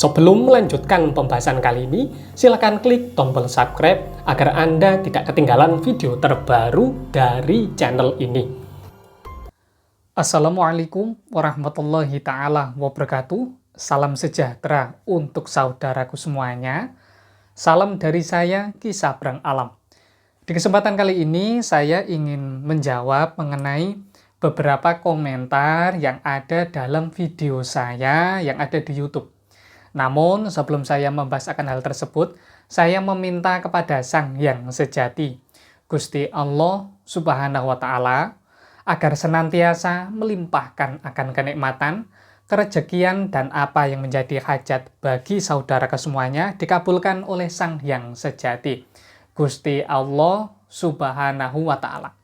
Sebelum melanjutkan pembahasan kali ini, silakan klik tombol subscribe agar Anda tidak ketinggalan video terbaru dari channel ini. Assalamualaikum warahmatullahi ta'ala wabarakatuh. Salam sejahtera untuk saudaraku semuanya. Salam dari saya, Ki Sabrang Alam. Di kesempatan kali ini, saya ingin menjawab mengenai beberapa komentar yang ada dalam video saya yang ada di YouTube. Namun, sebelum saya membahas akan hal tersebut, saya meminta kepada Sang Yang Sejati, Gusti Allah Subhanahu wa Ta'ala, agar senantiasa melimpahkan akan kenikmatan, kerejekian, dan apa yang menjadi hajat bagi saudara kesemuanya dikabulkan oleh Sang Yang Sejati, Gusti Allah Subhanahu wa Ta'ala.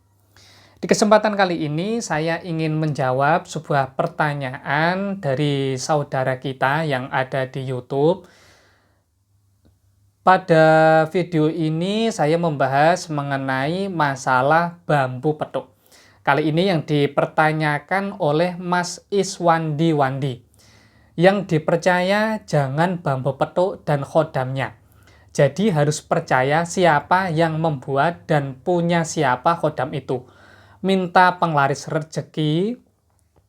Di kesempatan kali ini, saya ingin menjawab sebuah pertanyaan dari saudara kita yang ada di YouTube. Pada video ini, saya membahas mengenai masalah bambu petuk. Kali ini yang dipertanyakan oleh Mas Iswandi Wandi. Yang dipercaya jangan bambu petuk dan khodamnya. Jadi harus percaya siapa yang membuat dan punya siapa khodam itu. Minta penglaris rezeki,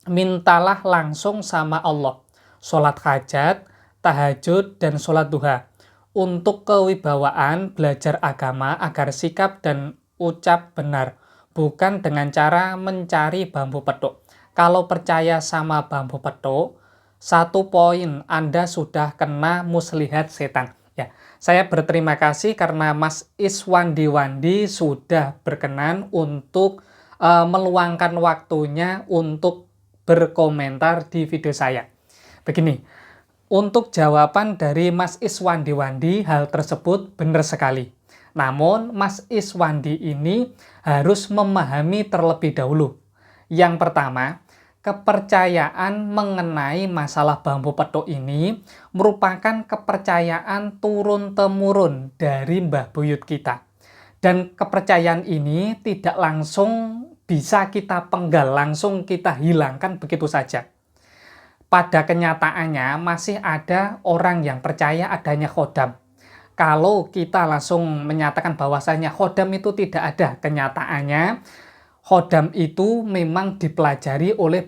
mintalah langsung sama Allah. Sholat hajat, tahajud, dan sholat duha. Untuk kewibawaan belajar agama agar sikap dan ucap benar. Bukan dengan cara mencari bambu petuk. Kalau percaya sama bambu petuk, 1 poin Anda sudah kena muslihat setan. Ya, saya berterima kasih karena Mas Iswandi Wandi sudah berkenan untuk meluangkan waktunya untuk berkomentar di video saya. Begini, untuk jawaban dari Mas Iswandi Wandi, hal tersebut benar sekali. Namun, Mas Iswandi ini harus memahami terlebih dahulu. Yang pertama, kepercayaan mengenai masalah bambu petuk ini merupakan kepercayaan turun-temurun dari mbah buyut kita. Dan kepercayaan ini tidak langsung bisa kita penggal, langsung kita hilangkan begitu saja. Pada kenyataannya masih ada orang yang percaya adanya khodam. Kalau kita langsung menyatakan bahwasanya khodam itu tidak ada, kenyataannya khodam itu memang dipelajari oleh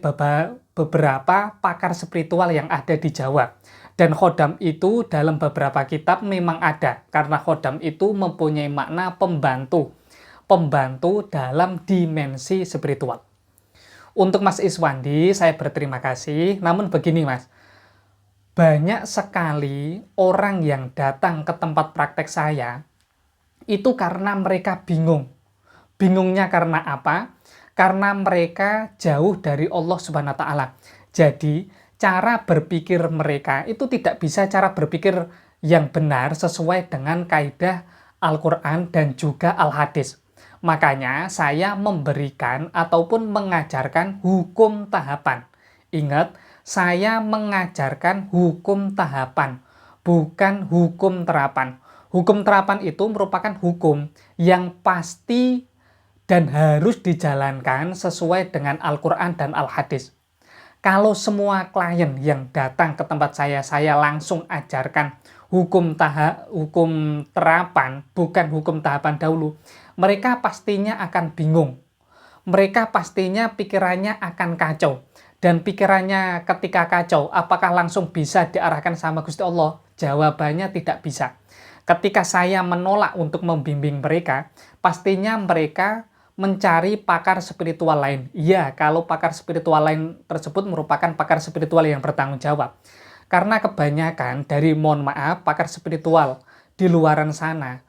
beberapa pakar spiritual yang ada di Jawa. Dan khodam itu dalam beberapa kitab memang ada, karena khodam itu mempunyai makna pembantu. Pembantu dalam dimensi spiritual. Untuk Mas Iswandi, saya berterima kasih. Namun begini Mas, banyak sekali orang yang datang ke tempat praktek saya, itu karena mereka bingung. Bingungnya karena apa? Karena mereka jauh dari Allah Subhanahu wa Ta'ala. Jadi, cara berpikir mereka itu tidak bisa cara berpikir yang benar sesuai dengan kaidah Al-Quran dan juga Al-Hadis. Makanya saya memberikan ataupun mengajarkan hukum tahapan. Ingat, saya mengajarkan hukum tahapan, bukan hukum terapan. Hukum terapan itu merupakan hukum yang pasti dan harus dijalankan sesuai dengan Al-Quran dan Al-Hadis. Kalau semua klien yang datang ke tempat saya langsung ajarkan hukum terapan, bukan hukum tahapan dahulu, mereka pastinya akan bingung. Mereka pastinya pikirannya akan kacau. Dan pikirannya ketika kacau, apakah langsung bisa diarahkan sama Gusti Allah? Jawabannya tidak bisa. Ketika saya menolak untuk membimbing mereka, pastinya mereka mencari pakar spiritual lain. Iya, kalau pakar spiritual lain tersebut merupakan pakar spiritual yang bertanggung jawab. Karena kebanyakan dari, mohon maaf, pakar spiritual di luaran sana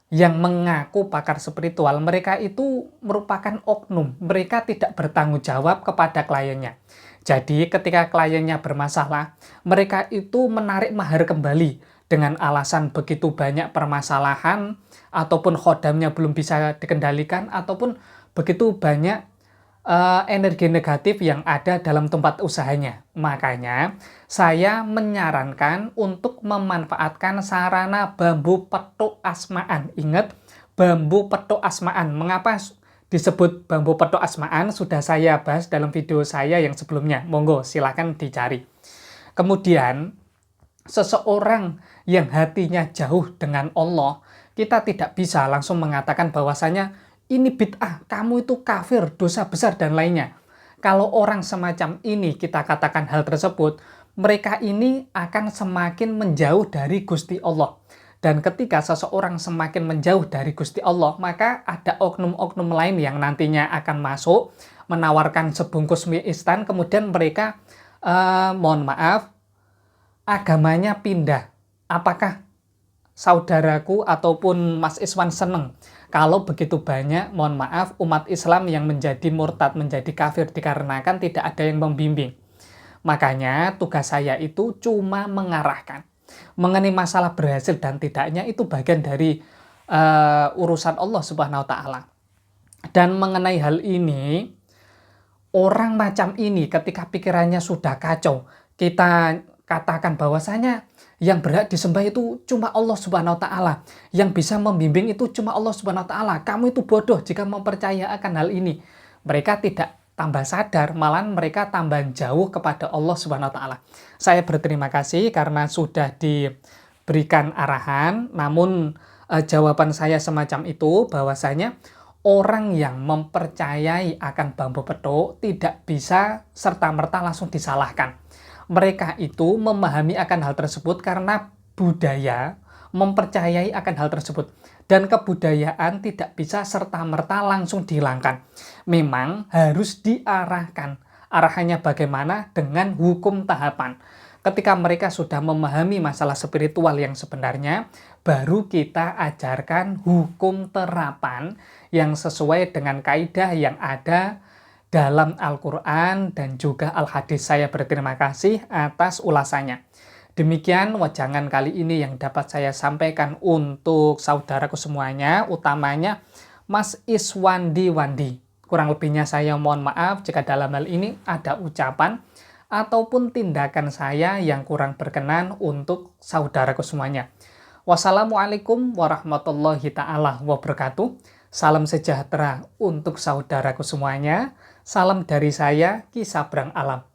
yang mengaku pakar spiritual, mereka itu merupakan oknum. Mereka tidak bertanggung jawab kepada kliennya. Jadi ketika kliennya bermasalah, mereka itu menarik mahar kembali dengan alasan begitu banyak permasalahan, ataupun khodamnya belum bisa dikendalikan, ataupun begitu banyak energi negatif yang ada dalam tempat usahanya. Makanya saya menyarankan untuk memanfaatkan sarana bambu petuk asmaan. Ingat, bambu petuk asmaan. Mengapa disebut bambu petuk asmaan? Sudah saya bahas dalam video saya yang sebelumnya. Monggo silahkan dicari. Kemudian seseorang yang hatinya jauh dengan Allah, kita tidak bisa langsung mengatakan bahwasanya ini bid'ah, kamu itu kafir, dosa besar, dan lainnya. Kalau orang semacam ini kita katakan hal tersebut, mereka ini akan semakin menjauh dari Gusti Allah. Dan ketika seseorang semakin menjauh dari Gusti Allah, maka ada oknum-oknum lain yang nantinya akan masuk, menawarkan sebungkus mie instan, kemudian mereka, mohon maaf, agamanya pindah. Apakah saudaraku ataupun Mas Iswan seneng kalau begitu banyak, mohon maaf, umat Islam yang menjadi murtad, menjadi kafir dikarenakan tidak ada yang membimbing? Makanya tugas saya itu cuma mengarahkan. Mengenai masalah berhasil dan tidaknya itu bagian dari urusan Allah Subhanahu wa taala. Dan mengenai hal ini, orang macam ini ketika pikirannya sudah kacau, kita katakan bahwasanya yang berhak disembah itu cuma Allah Subhanahu wa taala. Yang bisa membimbing itu cuma Allah Subhanahu wa taala. Kamu itu bodoh jika mempercayakan hal ini. Mereka tidak tambah sadar, malah mereka tambah jauh kepada Allah Subhanahu wa taala. Saya berterima kasih karena sudah diberikan arahan, namun jawaban saya semacam itu, bahwasanya orang yang mempercayai akan bambu petuk tidak bisa serta-merta langsung disalahkan. Mereka itu memahami akan hal tersebut karena budaya, mempercayai akan hal tersebut. Dan kebudayaan tidak bisa serta-merta langsung dihilangkan. Memang harus diarahkan. Arahannya bagaimana? Dengan hukum tahapan. Ketika mereka sudah memahami masalah spiritual yang sebenarnya, baru kita ajarkan hukum terapan yang sesuai dengan kaidah yang ada dalam Al-Quran dan juga Al-Hadis. Saya berterima kasih atas ulasannya. Demikian wajangan kali ini yang dapat saya sampaikan untuk saudaraku semuanya, utamanya Mas Iswandi Wandi. Kurang lebihnya saya mohon maaf jika dalam hal ini ada ucapan ataupun tindakan saya yang kurang berkenan untuk saudaraku semuanya. Wassalamualaikum warahmatullahi ta'ala wabarakatuh. Salam sejahtera untuk saudaraku semuanya. Salam dari saya, Ki Sabrang Alam.